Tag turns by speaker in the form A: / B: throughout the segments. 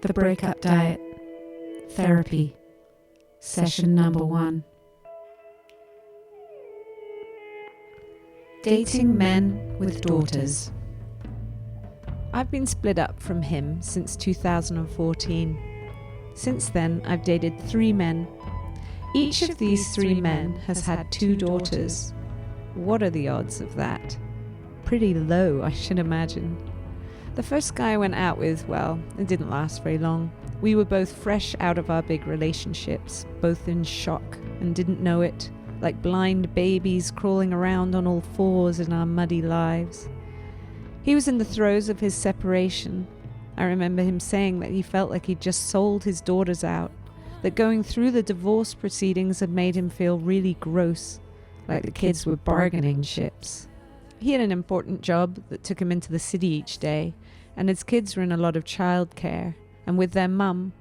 A: The Breakup Diet. Therapy. Session number 1. Dating men with daughters.
B: I've been split up from him since 2014. Since then, I've dated 3 men. Each of these 3 men has had 2 daughters. What are the odds of that? Pretty low, I should imagine. The first guy I went out with, well, it didn't last very long. We were both fresh out of our big relationships, both in shock and didn't know it, like blind babies crawling around on all fours in our muddy lives. He was in the throes of his separation. I remember him saying that he felt like he'd just sold his daughters out, that going through the divorce proceedings had made him feel really gross, like the kids were bargaining chips. He had an important job that took him into the city each day, and his kids were in a lot of childcare and with their mum.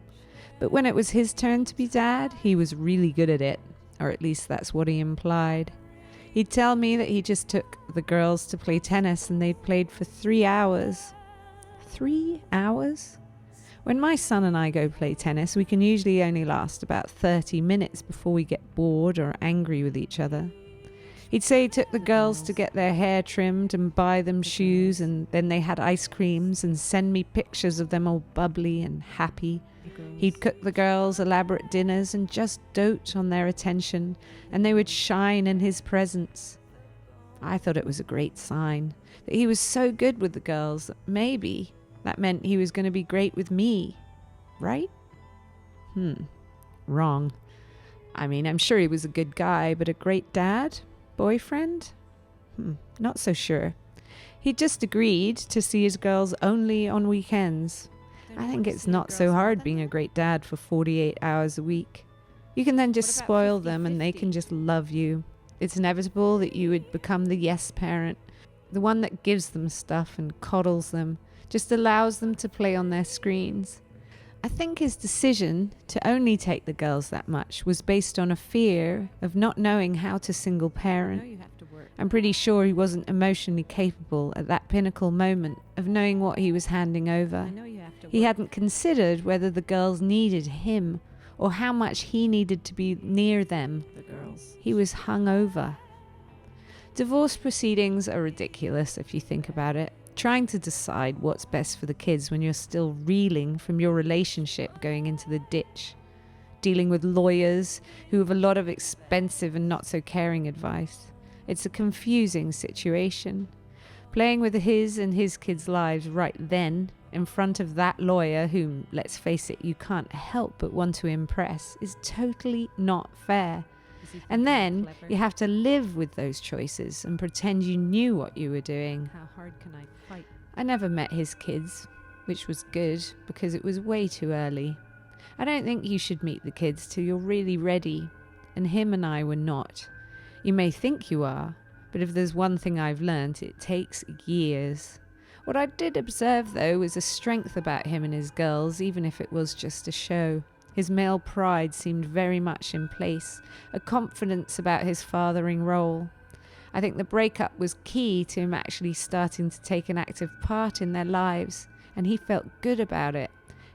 B: But when it was his turn to be dad, he was really good at it, or at least that's what he implied. He'd tell me that he just took the girls to play tennis and they'd played for 3 hours. 3 hours? When my son and I go play tennis, we can usually only last about 30 minutes before we get bored or angry with each other. He'd say he took the girls to get their hair trimmed and buy them shoes, and then they had ice creams and send me pictures of them all bubbly and happy. He'd cook the girls elaborate dinners and just dote on their attention, and they would shine in his presence. I thought it was a great sign that he was so good with the girls that maybe that meant he was going to be great with me, right? Wrong. I mean, I'm sure he was a good guy, but a great dad? Boyfriend? Not so sure. He just agreed to see his girls only on weekends. I think it's not so hard being a great dad for 48 hours a week. You can then just spoil them and they can just love you. It's inevitable that you would become the yes parent, the one that gives them stuff and coddles them, just allows them to play on their screens. I think his decision to only take the girls that much was based on a fear of not knowing how to single parent. I'm pretty sure he wasn't emotionally capable at that pinnacle moment of knowing what he was handing over. He hadn't considered whether the girls needed him or how much he needed to be near them. He was hungover. Divorce proceedings are ridiculous if you think about it. Trying to decide what's best for the kids when you're still reeling from your relationship going into the ditch. Dealing with lawyers who have a lot of expensive and not so caring advice. It's a confusing situation. Playing with his and his kids' lives right then, in front of that lawyer whom, let's face it, you can't help but want to impress, is totally not fair. And then you have to live with those choices and pretend you knew what you were doing. How hard can I fight? I never met his kids, which was good because it was way too early. I don't think you should meet the kids till you're really ready, and him and I were not. You may think you are, but if there's one thing I've learned, it takes years. What I did observe, though, was a strength about him and his girls, even if it was just a show. His male pride seemed very much in place, a confidence about his fathering role. I think the breakup was key to him actually starting to take an active part in their lives, and he felt good about it.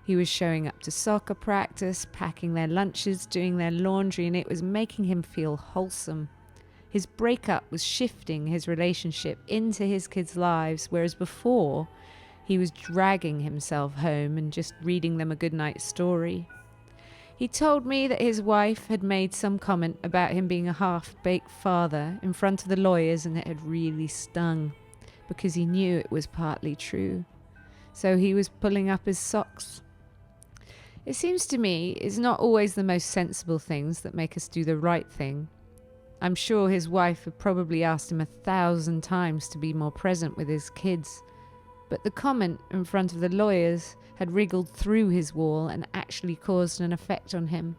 B: He was showing up to soccer practice, packing their lunches, doing their laundry, and it was making him feel wholesome. His breakup was shifting his relationship into his kids' lives, whereas before, he was dragging himself home and just reading them a goodnight story. He told me that his wife had made some comment about him being a half-baked father in front of the lawyers, and it had really stung, because he knew it was partly true. So he was pulling up his socks. It seems to me it's not always the most sensible things that make us do the right thing. I'm sure his wife had probably asked him 1,000 times to be more present with his kids, but the comment in front of the lawyers had wriggled through his wall and actually caused an effect on him.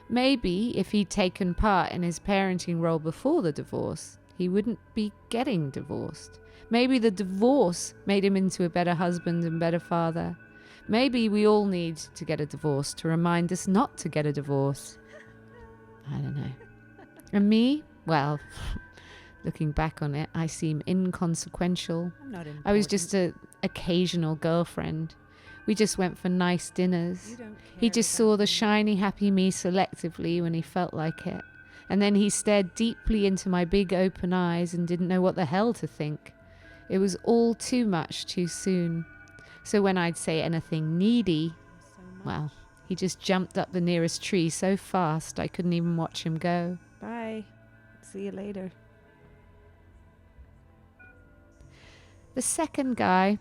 B: Maybe if he'd taken part in his parenting role before the divorce, he wouldn't be getting divorced. Maybe the divorce made him into a better husband and better father. Maybe we all need to get a divorce to remind us not to get a divorce. I don't know. And me? Well, looking back on it, I seem inconsequential. I was just an occasional girlfriend. We just went for nice dinners. He just saw the shiny, happy me selectively when he felt like it. And then he stared deeply into my big open eyes and didn't know what the hell to think. It was all too much too soon. So when I'd say anything needy, well, he just jumped up the nearest tree so fast I couldn't even watch him go. Bye. See you later. The second guy,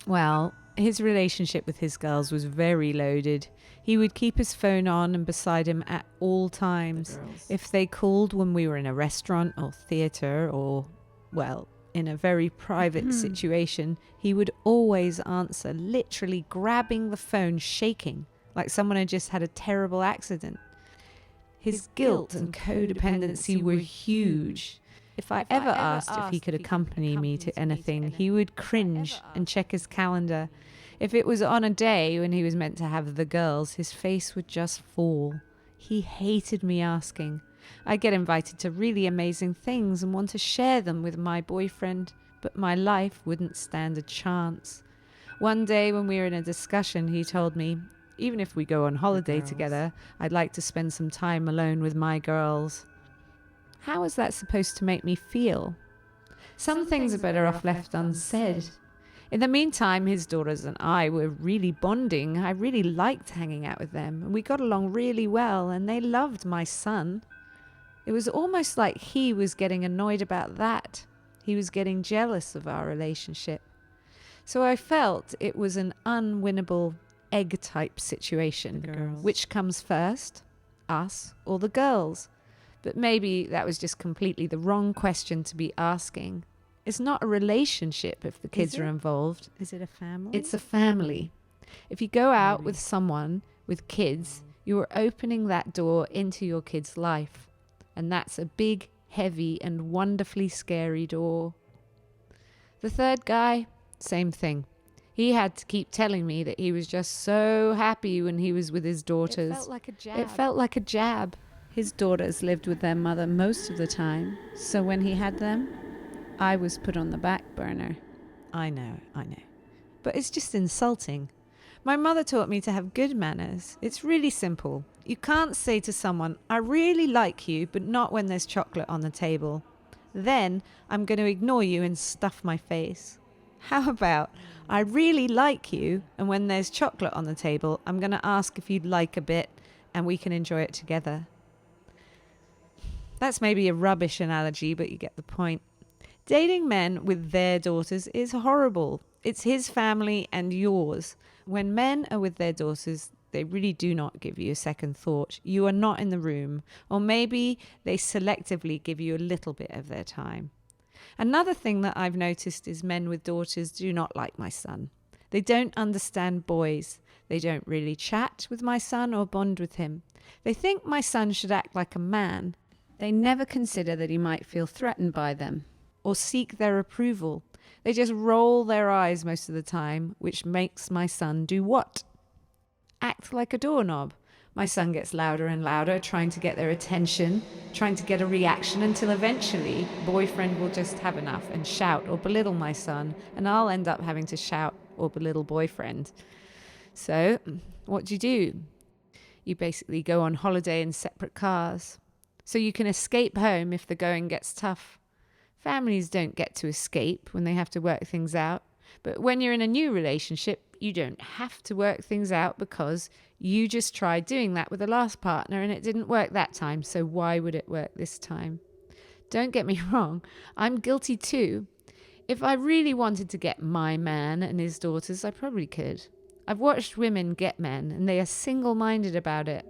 B: well, his relationship with his girls was very loaded. He would keep his phone on and beside him at all times. If they called when we were in a restaurant or theatre or, well, in a very private situation, he would always answer, literally grabbing the phone, shaking, like someone had just had a terrible accident. His guilt and codependency were huge. If I ever asked if he could accompany me to anything, he would cringe and check his calendar. If it was on a day when he was meant to have the girls, his face would just fall. He hated me asking. I get invited to really amazing things and want to share them with my boyfriend, but my life wouldn't stand a chance. One day when we were in a discussion, he told me, even if we go on holiday together, I'd like to spend some time alone with my girls. How was that supposed to make me feel? Some things are better off left unsaid. In the meantime, his daughters and I were really bonding. I really liked hanging out with them, and we got along really well, and they loved my son. It was almost like he was getting annoyed about that. He was getting jealous of our relationship. So I felt it was an unwinnable egg-type situation. Which comes first, us or the girls? But maybe that was just completely the wrong question to be asking. It's not a relationship if the kids are involved.
A: Is it a family?
B: It's a family. If you go out with someone with kids, you are opening that door into your kid's life. And that's a big, heavy, and wonderfully scary door. The third guy, same thing. He had to keep telling me that he was just so happy when he was with his daughters.
A: It felt like a jab.
B: It felt like a jab.
A: His daughters lived with their mother most of the time, so when he had them, I was put on the back burner.
B: I know. But it's just insulting. My mother taught me to have good manners. It's really simple. You can't say to someone, I really like you, but not when there's chocolate on the table. Then I'm going to ignore you and stuff my face. How about, I really like you, and when there's chocolate on the table, I'm going to ask if you'd like a bit, and we can enjoy it together. That's maybe a rubbish analogy, but you get the point. Dating men with their daughters is horrible. It's his family and yours. When men are with their daughters, they really do not give you a second thought. You are not in the room. Or maybe they selectively give you a little bit of their time. Another thing that I've noticed is men with daughters do not like my son. They don't understand boys. They don't really chat with my son or bond with him. They think my son should act like a man.
A: They never consider that he might feel threatened by them.
B: Or seek their approval. They just roll their eyes most of the time, which makes my son do what? Act like a doorknob. My son gets louder and louder, trying to get their attention, trying to get a reaction, until eventually boyfriend will just have enough and shout or belittle my son, and I'll end up having to shout or belittle boyfriend. So, what do? You basically go on holiday in separate cars, so you can escape home if the going gets tough. Families don't get to escape when they have to work things out. But when you're in a new relationship, you don't have to work things out because you just tried doing that with the last partner and it didn't work that time. So why would it work this time? Don't get me wrong. I'm guilty too. If I really wanted to get my man and his daughters, I probably could. I've watched women get men and they are single-minded about it.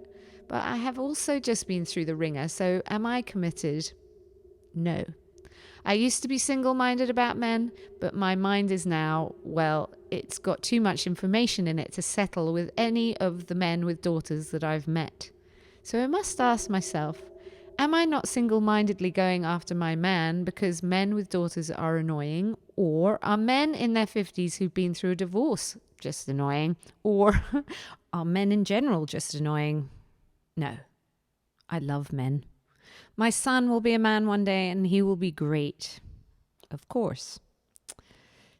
B: But I have also just been through the ringer. So am I committed? No. I used to be single-minded about men, but my mind is now, well, it's got too much information in it to settle with any of the men with daughters that I've met. So I must ask myself, am I not single-mindedly going after my man because men with daughters are annoying? Or are men in their 50s who've been through a divorce just annoying? Or are men in general just annoying? No, I love men. My son will be a man one day and he will be great. Of course.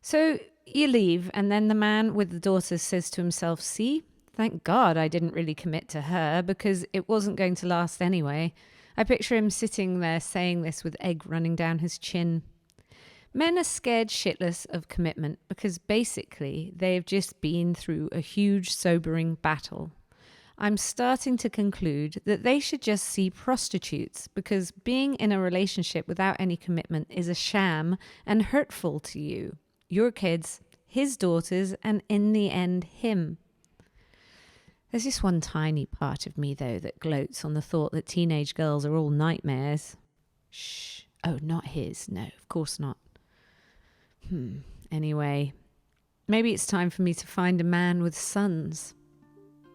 B: So you leave, and then the man with the daughters says to himself, see, thank God I didn't really commit to her, because it wasn't going to last anyway. I picture him sitting there saying this with egg running down his chin. Men are scared shitless of commitment because basically they've just been through a huge sobering battle. I'm starting to conclude that they should just see prostitutes because being in a relationship without any commitment is a sham and hurtful to you, your kids, his daughters, and in the end, him. There's just one tiny part of me, though, that gloats on the thought that teenage girls are all nightmares. Shh. Oh, not his. No, of course not. Anyway, maybe it's time for me to find a man with sons.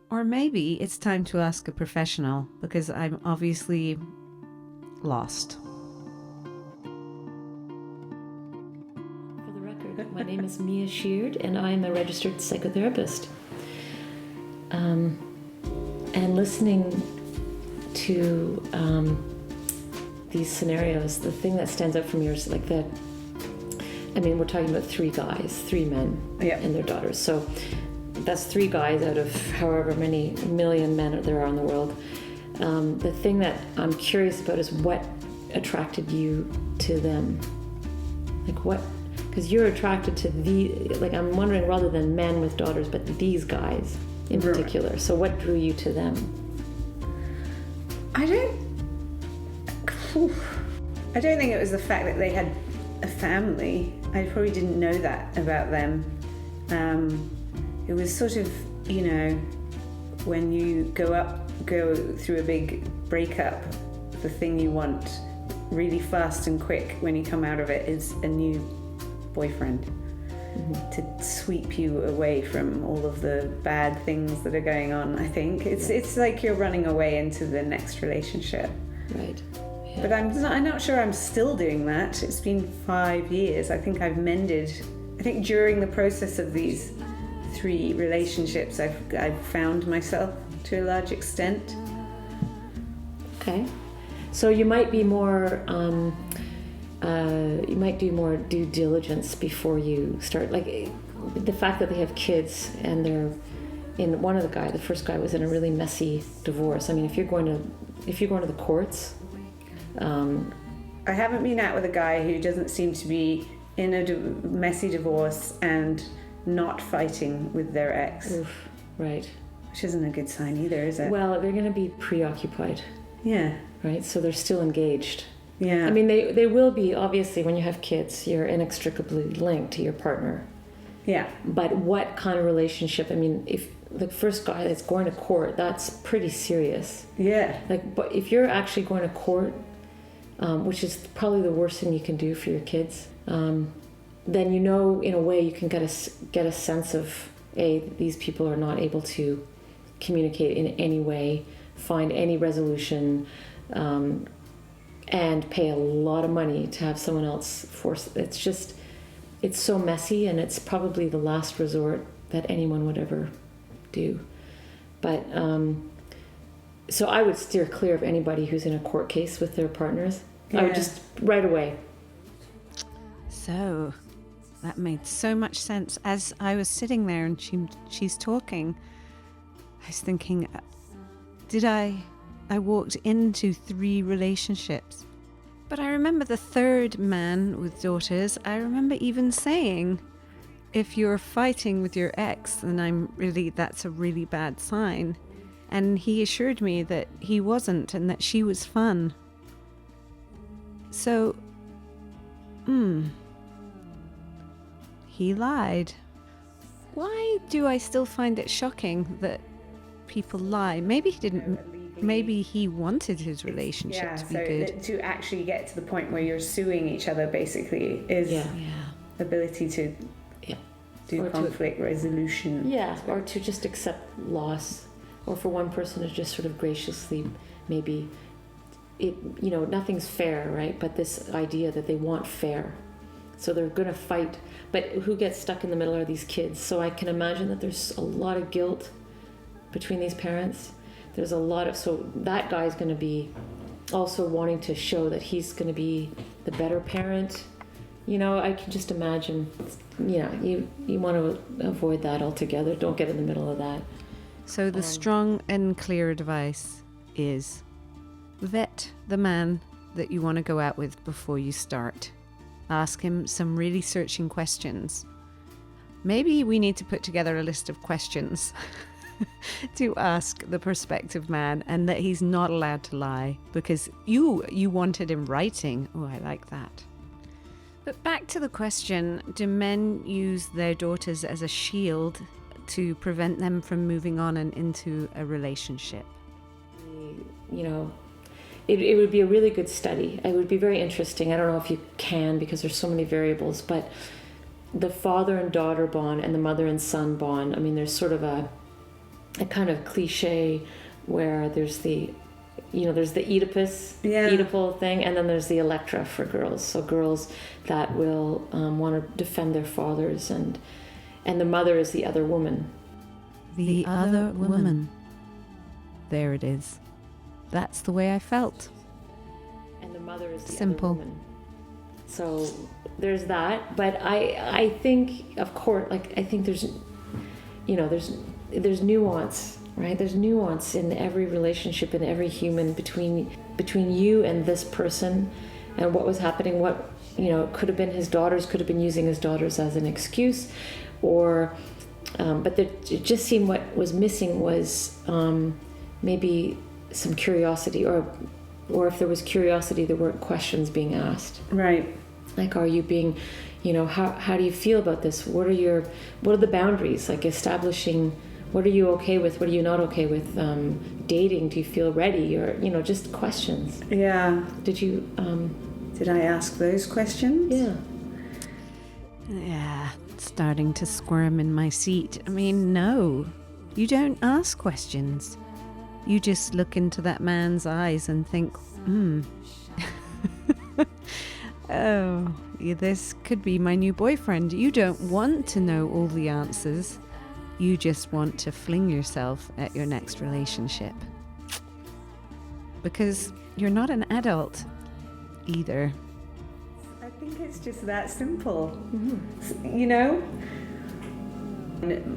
A: Or maybe it's time to ask a professional, because I'm obviously lost.
C: For the record, my name is Mia Sheard, and I'm a registered psychotherapist. And listening to these scenarios, the thing that stands out for me is like that. I mean, we're talking about 3 men, and their daughters. So that's 3 guys out of however many million men there are in the world. The thing that I'm curious about is what attracted you to them. Like what? Because you're attracted to I'm wondering rather than men with daughters, but these guys in particular. So what drew you to them?
A: I don't think it was the fact that they had a family. I probably didn't know that about them. It was sort of, when you go through a big breakup, the thing you want really fast and quick when you come out of it is a new boyfriend to sweep you away from all of the bad things that are going on. I think it's like you're running away into the next relationship.
C: Right. Yeah.
A: But I'm not sure I'm still doing that. It's been 5 years. I think I've mended. I think during the process of these 3 relationships, I've found myself to a large extent.
C: Okay. So you might be more, you might do more due diligence before you start. Like the fact that they have kids and they're in the first guy was in a really messy divorce. I mean, if you're going to the courts.
A: I haven't been out with a guy who doesn't seem to be in a messy divorce and not fighting with their ex.
C: Oof, right.
A: Which isn't a good sign either, is it?
C: Well, they're going to be preoccupied.
A: Yeah.
C: Right? So they're still engaged.
A: Yeah.
C: I mean, they will be, obviously, when you have kids, you're inextricably linked to your partner.
A: Yeah.
C: But what kind of relationship? I mean, if the first guy that's going to court, that's pretty serious.
A: Yeah.
C: But if you're actually going to court, which is probably the worst thing you can do for your kids, then in a way you can get a sense of these people are not able to communicate in any way, find any resolution, and pay a lot of money to have someone else force. It's so messy, and it's probably the last resort that anyone would ever do. But so I would steer clear of anybody who's in a court case with their partners. Yeah. I would just right away.
A: So that made so much sense. As I was sitting there and she's talking, I was thinking, I walked into 3 relationships. But I remember the 3rd man with daughters, I remember even saying, if you're fighting with your ex, then that's a really bad sign. And he assured me that he wasn't and that she was fun. So, he lied. Why do I still find it shocking that people lie? Maybe he didn't. Maybe he wanted his relationship to be good. To actually get to the point where you're suing each other, basically, is ability to do conflict resolution.
C: Yeah, or to just accept loss, or for one person to just sort of graciously, maybe, nothing's fair, right? But this idea that they want fair, so they're going to fight. But who gets stuck in the middle are these kids. So I can imagine that there's a lot of guilt between these parents. There's a lot of, so that guy's going to be also wanting to show that he's going to be the better parent, I can just imagine, you want to avoid that altogether. Don't get in the middle of that.
B: So the strong and clear advice is vet the man that you want to go out with before you start. Ask him some really searching questions. Maybe we need to put together a list of questions to ask the prospective man, and that he's not allowed to lie, because you want it in writing. Oh, I like that. But back to the question, do men use their daughters as a shield to prevent them from moving on and into a relationship?
C: It would be a really good study. It would be very interesting. I don't know if you can, because there's so many variables, but the father and daughter bond and the mother and son bond, there's sort of a kind of cliche where there's the Oedipus, Oedipal thing, and then there's the Electra for girls. So girls that will want to defend their fathers, and the mother is the other woman.
B: The other woman. There it is. That's the way I felt.
C: And the mother is the
B: Simple.
C: other woman. So there's that. But I think, of course, I think there's nuance, right? There's nuance in every relationship, in every human, between you and this person, and what was happening. What, it could have been his daughters, could have been using his daughters as an excuse, or but it just seemed what was missing was maybe some curiosity, or if there was curiosity, there weren't questions being asked.
A: Right.
C: Like, are you being, how do you feel about this? What are the boundaries? Like establishing, what are you okay with? What are you not okay with? Dating, do you feel ready? Or, just questions.
A: Yeah.
C: Did
A: I ask those questions?
C: Yeah.
B: Yeah, starting to squirm in my seat. No, you don't ask questions. You just look into that man's eyes and think, oh, this could be my new boyfriend. You don't want to know all the answers. You just want to fling yourself at your next relationship. Because you're not an adult either.
A: I think it's just that simple.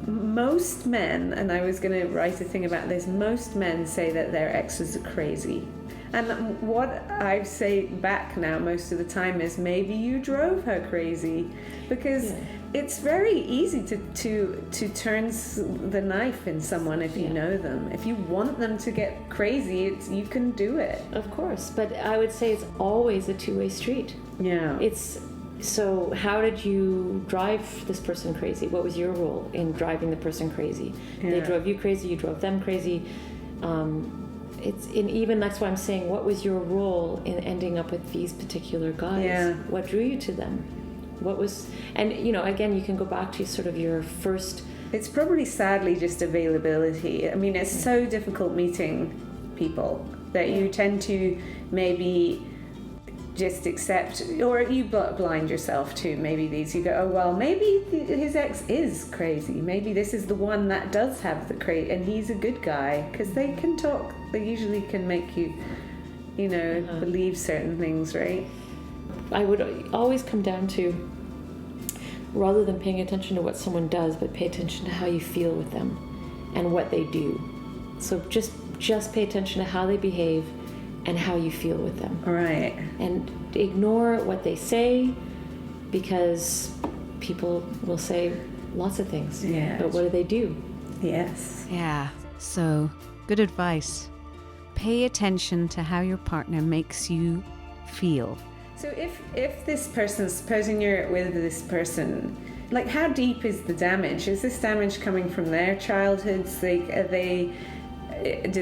A: Most men, and I was going to write a thing about this, most men say that their exes are crazy. And what I say back now most of the time is, maybe you drove her crazy, because it's very easy to turn the knife in someone if you know them. If you want them to get crazy, you can do it.
C: Of course, but I would say it's always a two-way street.
A: Yeah.
C: So how did you drive this person crazy? What was your role in driving the person crazy? Yeah. They drove you crazy, you drove them crazy. Even that's why I'm saying, what was your role in ending up with these particular guys?
A: Yeah.
C: What drew you to them? Again, you can go back to sort of your first...
A: It's probably sadly just availability. It's so difficult meeting people that you tend to maybe just accept, or you blind yourself to maybe these. You go, oh well, maybe his ex is crazy. Maybe this is the one that does have the crazy, and he's a good guy, because they can talk. They usually can make you, believe certain things, right?
C: I would always come down to, rather than paying attention to what someone does, but pay attention to how you feel with them and what they do. So just pay attention to how they behave and how you feel with them.
A: Right.
C: And ignore what they say, because people will say lots of things.
A: Yeah.
C: But what do they do?
A: Yes.
B: Yeah. So, good advice. Pay attention to how your partner makes you feel.
A: So if this person, supposing you're with this person, like, how deep is the damage? Is this damage coming from their childhoods? Do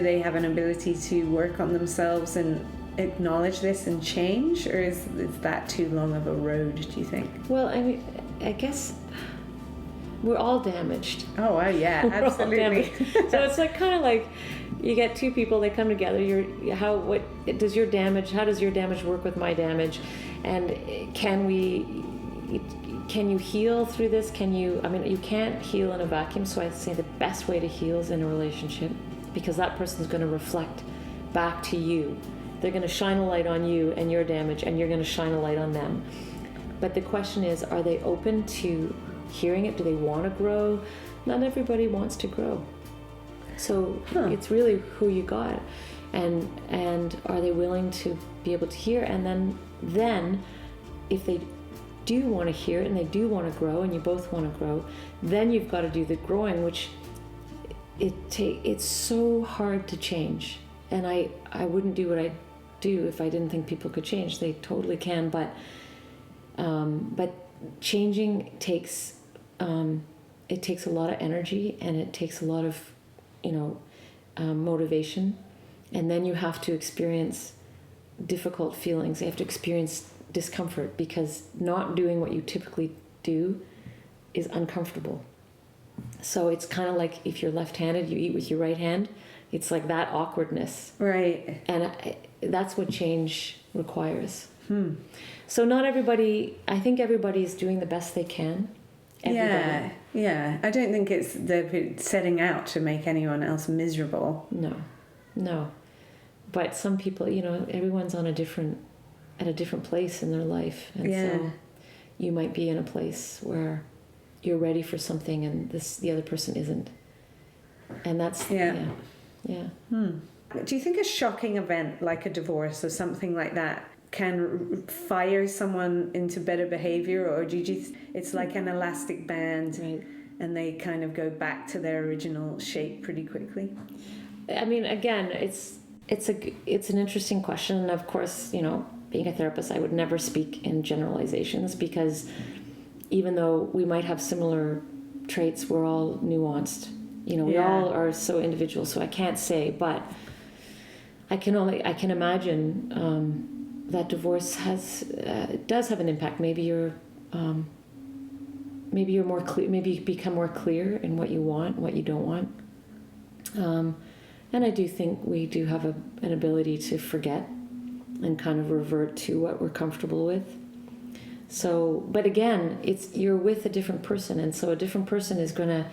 A: they have an ability to work on themselves and acknowledge this and change, or is that too long of a road, do you think?
C: Well, I guess we're all damaged.
A: Oh, yeah, absolutely.
C: So it's kind of like you get two people, they come together. How does your damage work with my damage, and can you heal through this? You can't heal in a vacuum. So I'd say the best way to heal is in a relationship, because that person's going to reflect back to you. They're going to shine a light on you and your damage, and you're going to shine a light on them. But the question is, are they open to hearing it? Do they want to grow? Not everybody wants to grow. So it's really who you got. And are they willing to be able to hear? And then if they do want to hear it and they do want to grow and you both want to grow, then you've got to do the growing, which it's so hard to change. And I wouldn't do what I do if I didn't think people could change. They totally can, but changing takes it takes a lot of energy, and it takes a lot of motivation, and then you have to experience difficult feelings. You have to experience discomfort, because not doing what you typically do is uncomfortable. So it's kind of like if you're left-handed, you eat with your right hand. It's like that awkwardness,
A: right?
C: And that's what change requires. So not everybody, I think everybody's doing the best they can. Everybody.
A: Yeah. I don't think they're setting out to make anyone else miserable.
C: No. But some people, everyone's at a different place in their life. And so you might be in a place where you're ready for something and the other person isn't. And that's, yeah.
A: Do you think a shocking event like a divorce or something like that can fire someone into better behavior, or do you just, it's like an elastic band,
C: right,
A: and they kind of go back to their original shape pretty quickly?
C: I mean, again, it's an interesting question, and of course, being a therapist, I would never speak in generalizations, because even though we might have similar traits, we're all nuanced. We all are so individual, so I can't say, but I can imagine that divorce does have an impact. Maybe you're more clear. Maybe you become more clear in what you want, what you don't want. And I do think we do have an ability to forget and kind of revert to what we're comfortable with. So, but again, you're with a different person, and so a different person is going to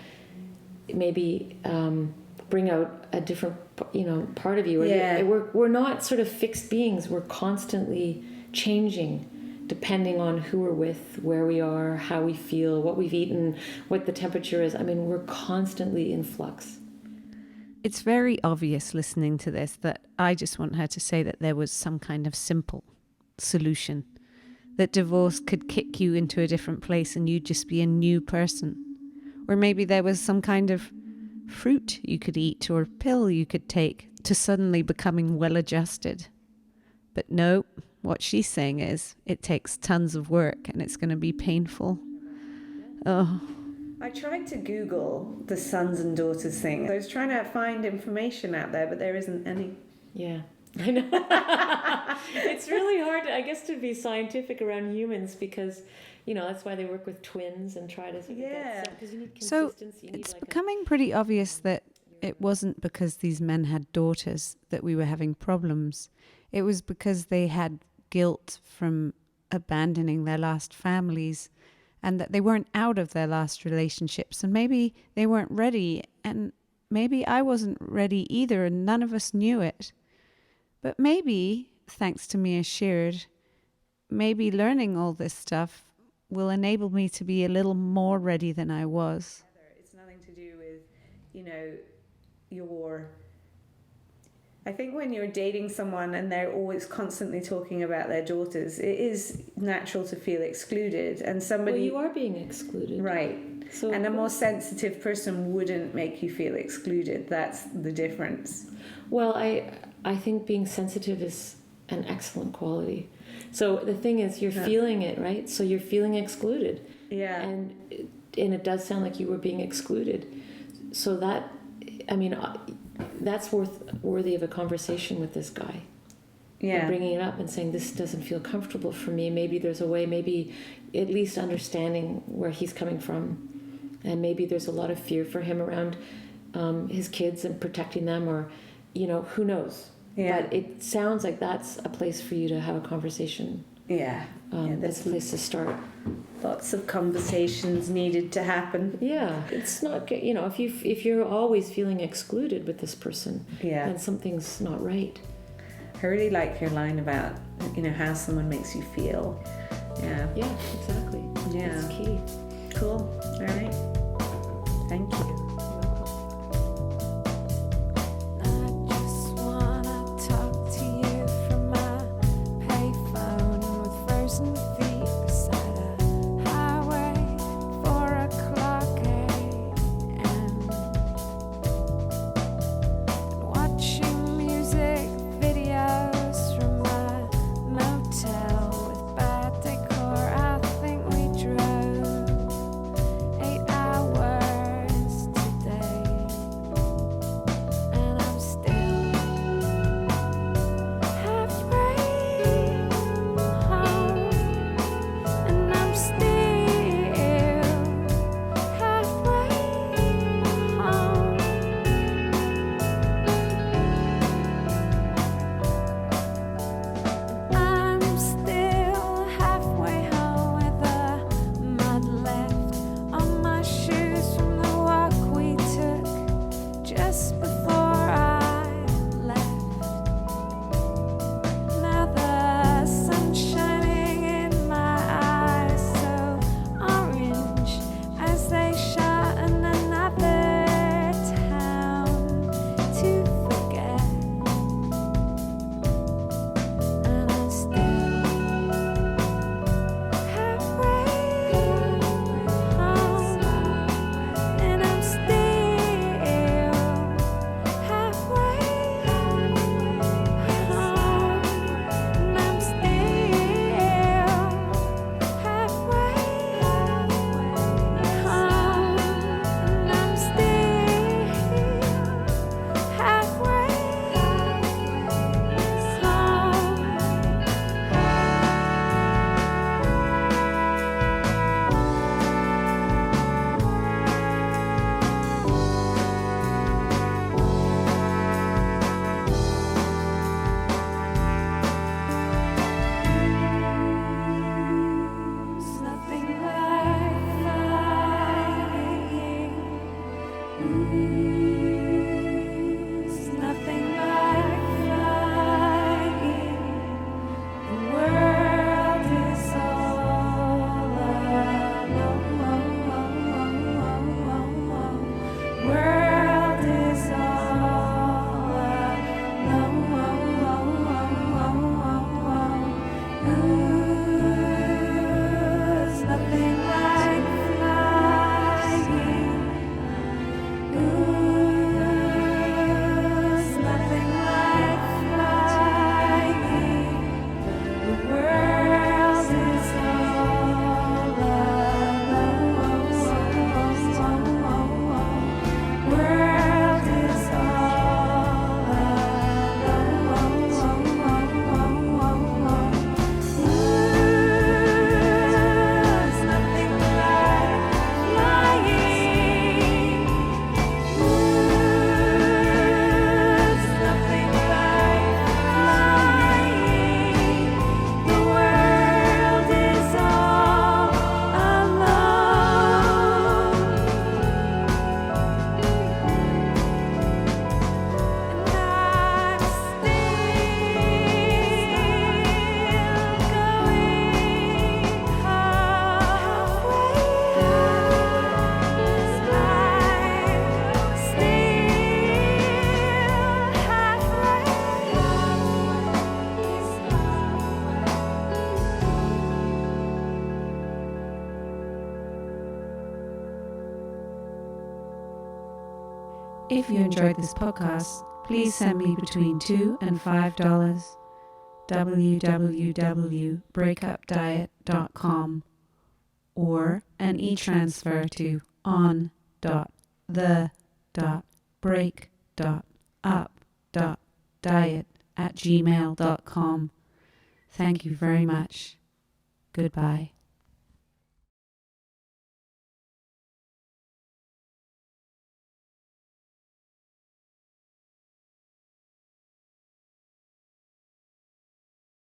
C: maybe bring out a different part of you. We're not sort of fixed beings. We're constantly changing depending on who we're with, where we are, how we feel, what we've eaten, what the temperature is. I mean, we're constantly in flux.
B: It's very obvious listening to this that I just want her to say that there was some kind of simple solution, that divorce could kick you into a different place and you'd just be a new person. Or maybe there was some kind of fruit you could eat or pill you could take to suddenly becoming well adjusted. But no, what she's saying is it takes tons of work and it's going to be painful. Oh.
A: I tried to Google the sons and daughters thing. I was trying to find information out there, but there isn't any.
C: Yeah, I know. It's really hard, I guess, to be scientific around humans, because that's why they work with twins and try to get stuff, because you need consistency.
B: So it's becoming pretty obvious that it wasn't because these men had daughters that we were having problems. It was because they had guilt from abandoning their last families, and that they weren't out of their last relationships, and maybe they weren't ready, and maybe I wasn't ready either, and none of us knew it. But maybe, thanks to Mia Sheard, maybe learning all this stuff will enable me to be a little more ready than I was.
A: It's nothing to do with, I think when you're dating someone and they're always constantly talking about their daughters, it is natural to feel excluded. And somebody...
C: Well, you are being excluded.
A: Right.
C: So,
A: and a more sensitive person wouldn't make you feel excluded. That's the difference.
C: Well, I think being sensitive is an excellent quality. So the thing is, you're feeling it, right? So you're feeling excluded.
A: Yeah.
C: And it does sound like you were being excluded. So that's worthy of a conversation with this guy.
A: Yeah.
C: And bringing it up and saying, this doesn't feel comfortable for me. Maybe there's a way, maybe at least understanding where he's coming from. And maybe there's a lot of fear for him around his kids and protecting them, or, who knows.
A: Yeah.
C: But it sounds like that's a place for you to have a conversation.
A: Yeah.
C: That's a place to start.
A: Lots of conversations needed to happen.
C: Yeah. It's not, if you're always feeling excluded with this person, then something's not right.
A: I really like your line about, how someone makes you feel. Yeah.
C: Yeah, exactly.
A: Yeah.
C: It's key.
A: Cool. All right. Thank you.
B: If you enjoyed this podcast, please send me between $2 and $5 www.breakupdiet.com or an e-transfer to on.the.break.up.diet@gmail.com. Thank you very much. Goodbye.